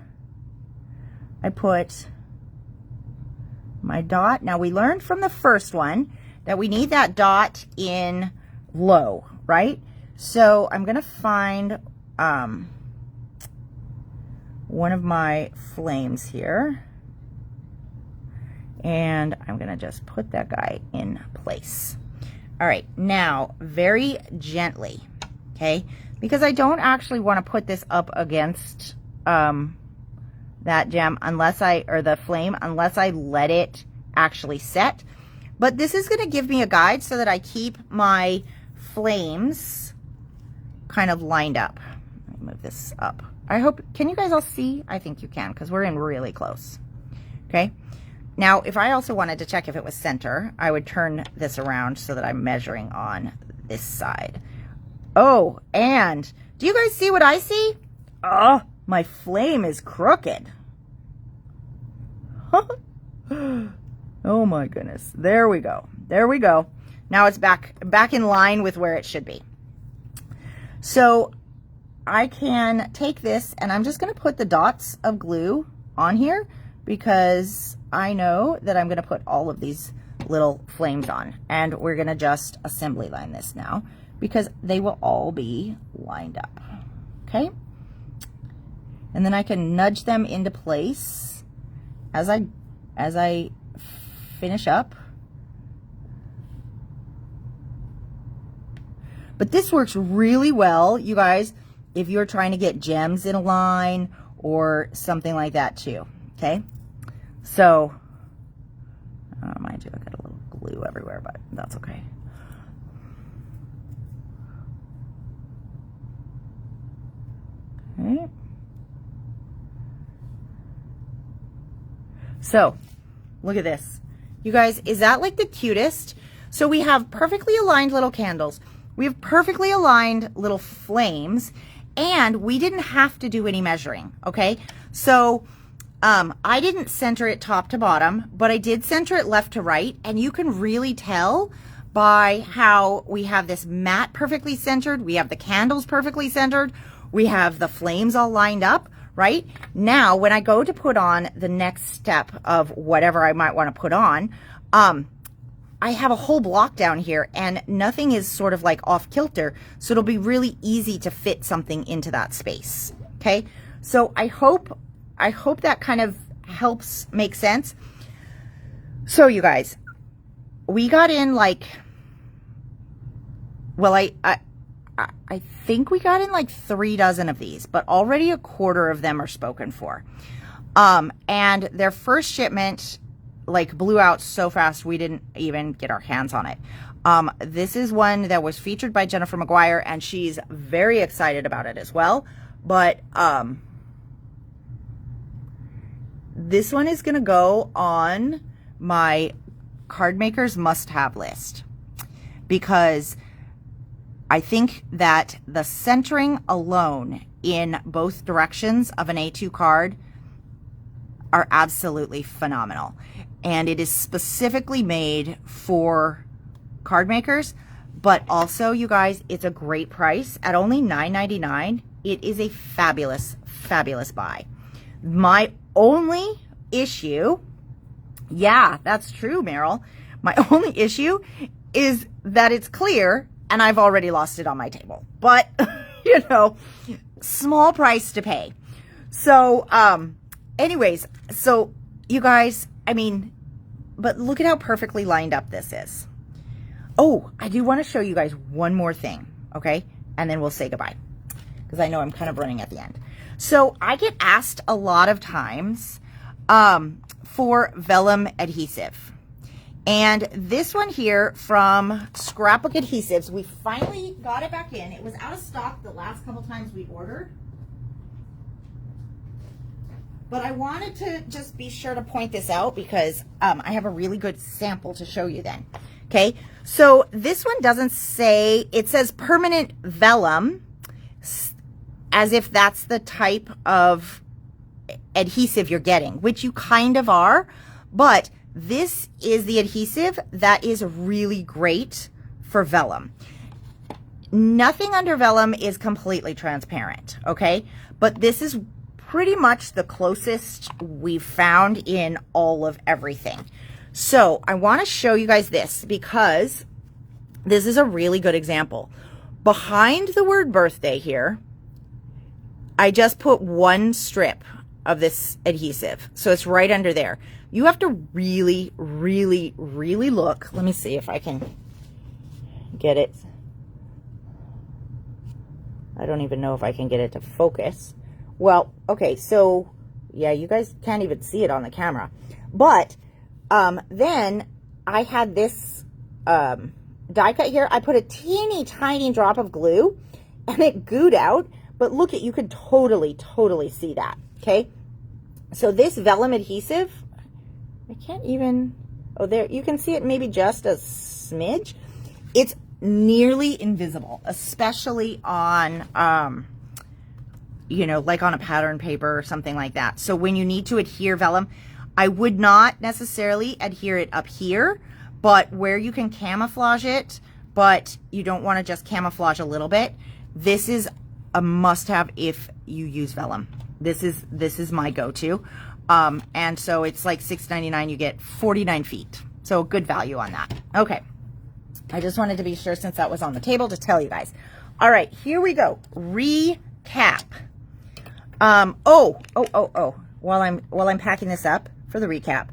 I put my dot? Now we learned from the first one that we need that dot in low, right? So I'm going to find one of my flames here, and I'm going to just put that guy in place. All right, now very gently, okay? Because I don't actually want to put this up against that gem or the flame unless I let it actually set. But this is going to give me a guide so that I keep my flames kind of lined up. Let me move this up. I hope, can you guys all see? I think you can, because we're in really close. Okay. Now, if I also wanted to check if it was center, I would turn this around so that I'm measuring on this side. Oh, and do you guys see what I see? Oh, my flame is crooked. Oh my goodness. There we go. There we go. Now it's back in line with where it should be. So I can take this and I'm just going to put the dots of glue on here because I know that I'm going to put all of these little flames on, and we're going to just assembly line this now, because they will all be lined up. Okay. And then I can nudge them into place as I finish up. But this works really well, you guys, if you're trying to get gems in a line or something like that too. Okay. So, mind you, I got a little glue everywhere, but that's okay. Okay. So, look at this. You guys, is that like the cutest? So we have perfectly aligned little candles. We have perfectly aligned little flames, and we didn't have to do any measuring, okay? So, I didn't center it top to bottom, but I did center it left to right, and you can really tell by how we have this mat perfectly centered, we have the candles perfectly centered, we have the flames all lined up, right? Now, when I go to put on the next step of whatever I might want to put on, I have a whole block down here and nothing is sort of like off kilter. So it'll be really easy to fit something into that space. Okay. So I hope that kind of helps make sense. So you guys, we got in like, well, I think we got in like 3 dozen of these, but already a quarter of them are spoken for. And their first shipment like blew out so fast we didn't even get our hands on it. This is one that was featured by Jennifer McGuire, and she's very excited about it as well. But this one is going to go on my card makers must-have list, because I think that the centering alone in both directions of an A2 card are absolutely phenomenal. And it is specifically made for card makers, but also, you guys, it's a great price at only $9.99. It is a fabulous, fabulous buy. My only issue, yeah, that's true, Meryl. My only issue is that it's clear and I've already lost it on my table. But, you know, small price to pay. So, anyways, so you guys, I mean, but look at how perfectly lined up this is. Oh, I do want to show you guys one more thing, okay? And then we'll say goodbye, because I know I'm kind of running at the end. So I get asked a lot of times for vellum adhesive. And this one here from Scrapbook Adhesives, we finally got it back in. It was out of stock the last couple times we ordered. But I wanted to just be sure to point this out because I have a really good sample to show you then. Okay, so this one doesn't say, it says permanent vellum, as if that's the type of adhesive you're getting, which you kind of are, but this is the adhesive that is really great for vellum. Nothing under vellum is completely transparent, okay? But this is pretty much the closest we've found in all of everything. So I want to show you guys this because this is a really good example. Behind the word birthday here, I just put one strip of this adhesive. So it's right under there. You have to really, really, really look. Let me see if I can get it. I don't even know if I can get it to focus. Well, okay, so yeah, you guys can't even see it on the camera. But then I had this die cut here. I put a teeny tiny drop of glue and it gooed out. But look at, you can totally, totally see that, okay? So this vellum adhesive, I can't even, oh, there, you can see it maybe just a smidge. It's nearly invisible, especially on, you know, like on a pattern paper or something like that. So when you need to adhere vellum, I would not necessarily adhere it up here, but where you can camouflage it, but you don't want to just camouflage a little bit, this is a must-have if you use vellum. This is my go-to. And so it's like $6.99, you get 49 feet. So good value on that. Okay. I just wanted to be sure, since that was on the table, to tell you guys. All right, here we go. Recap. While I'm packing this up for the recap.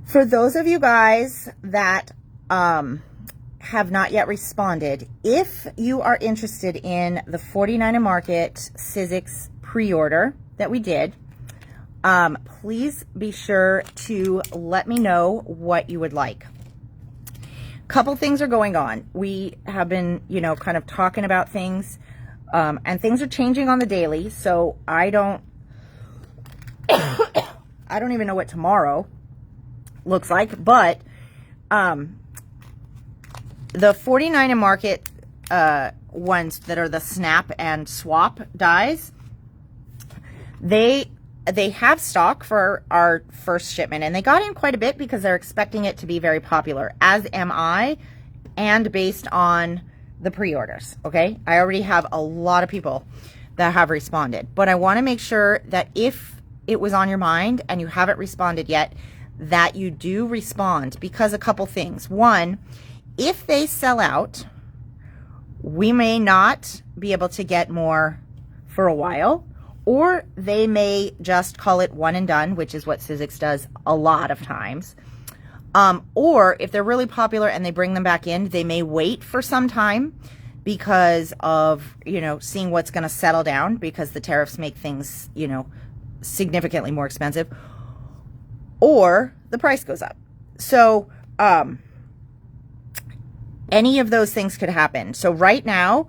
For those of you guys that have not yet responded, if you are interested in the 49 Market Sizzix pre-order that we did, please be sure to let me know what you would like. Couple things are going on. We have been, you know, kind of talking about things, and things are changing on the daily, so I don't even know what tomorrow looks like, but the 49 Market ones that are the snap and swap dies, they have stock for our first shipment, and they got in quite a bit because they're expecting it to be very popular, as am I, and based on the pre-orders, okay? I already have a lot of people that have responded, but I want to make sure that if it was on your mind and you haven't responded yet, that you do respond, because a couple things. One, if they sell out, we may not be able to get more for a while, or they may just call it one and done, which is what Sizzix does a lot of times. Or if they're really popular and they bring them back in, they may wait for some time because of, you know, seeing what's going to settle down, because the tariffs make things, you know, significantly more expensive, or the price goes up. So, any of those things could happen. So right now,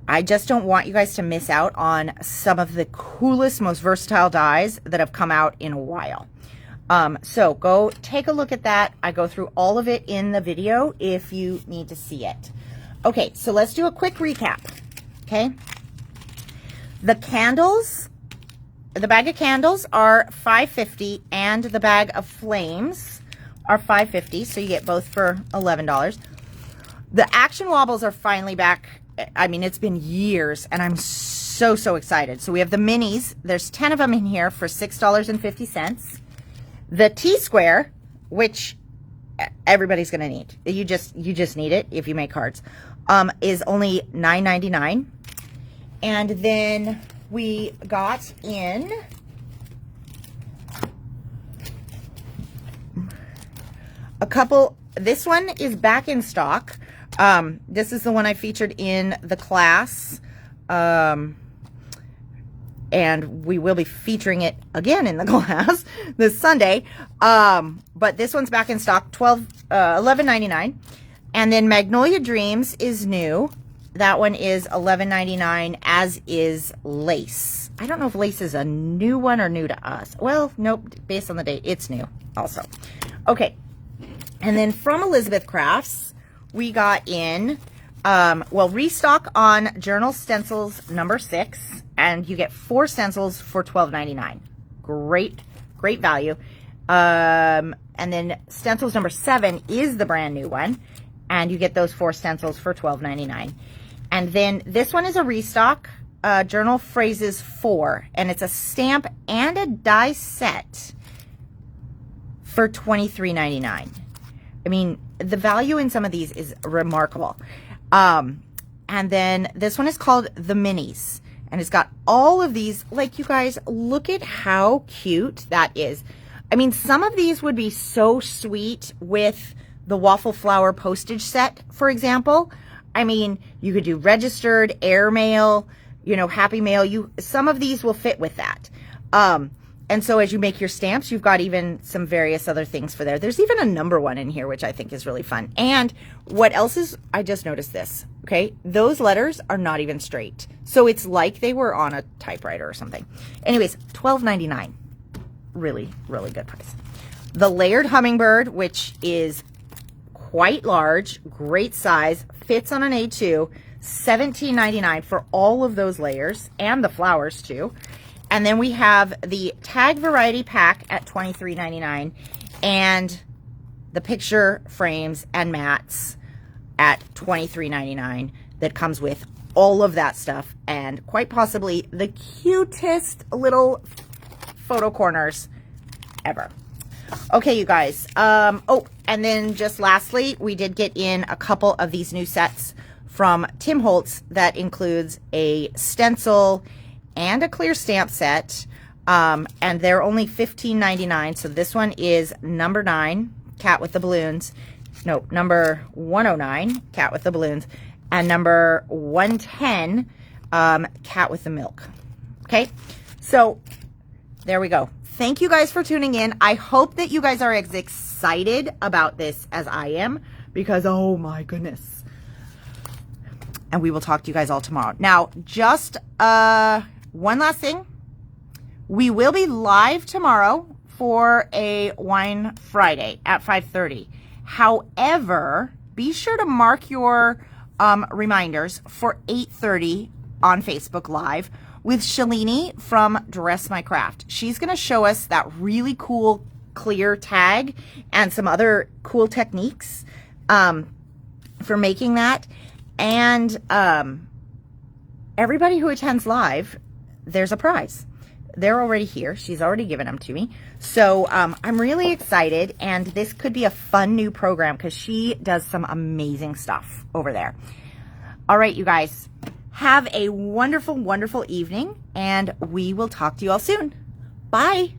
I just don't want you guys to miss out on some of the coolest, most versatile dies that have come out in a while. So go take a look at that. I go through all of it in the video if you need to see it. Okay, so let's do a quick recap, okay? The candles, the bag of candles are $5.50 and the bag of flames are $5.50, so you get both for $11. The Action Wobbles are finally back. I mean, it's been years, and I'm so excited. So we have the minis. There's 10 of them in here for $6.50. The T-Square, which everybody's going to need. You just need it if you make cards, is only $9.99. And then we got in a couple. This one is back in stock. This is the one I featured in the class. And we will be featuring it again in the class this Sunday. But this one's back in stock, $11.99. And then Magnolia Dreams is new. That one is $11.99, as is Lace. I don't know if Lace is a new one or new to us. Well, nope, based on the date, it's new also. Okay, and then from Elizabeth Crafts, we got in, restock on Journal Stencils number 6, and you get 4 stencils for $12.99. Great value. And then stencils number 7 is the brand new one, and you get those 4 stencils for $12.99. And then this one is a restock, Journal Phrases 4, and it's a stamp and a die set for $23.99. I mean, the value in some of these is remarkable. And then this one is called the Minis, and it's got all of these. Like, you guys, look at how cute that is. I mean, some of these would be so sweet with the Waffle Flower postage set, for example. I mean, you could do registered, airmail, happy mail. Some of these will fit with that. And so as you make your stamps, you've got even some various other things for there. There's even a number one in here, which I think is really fun. And what else is, I just noticed this, okay? Those letters are not even straight. So it's like they were on a typewriter or something. Anyways, $12.99. Really good price. The Layered Hummingbird, which is quite large, great size, fits on an A2, $17.99 for all of those layers and the flowers too. And then we have the Tag Variety Pack at $23.99 and the picture frames and mats at $23.99 that comes with all of that stuff and quite possibly the cutest little photo corners ever. Okay, you guys. And then just lastly, we did get in a couple of these new sets from Tim Holtz that includes a stencil and a clear stamp set. And they're only $15.99. So this one is number 9, Cat with the Balloons. No, number 109, Cat with the Balloons. And number 110, Cat with the Milk. Okay, so there we go. Thank you guys for tuning in. I hope that you guys are as excited about this as I am, because oh my goodness. And we will talk to you guys all tomorrow. Now, just one last thing. We will be live tomorrow for a Wine Friday at 5:30. However, be sure to mark your reminders for 8:30 on Facebook Live with Shalini from Dress My Craft. She's going to show us that really cool clear tag and some other cool techniques for making that. And everybody who attends live, there's a prize. They're already here. She's already given them to me. So I'm really excited, and this could be a fun new program because she does some amazing stuff over there. All right, you guys. Have a wonderful, wonderful evening, and we will talk to you all soon. Bye.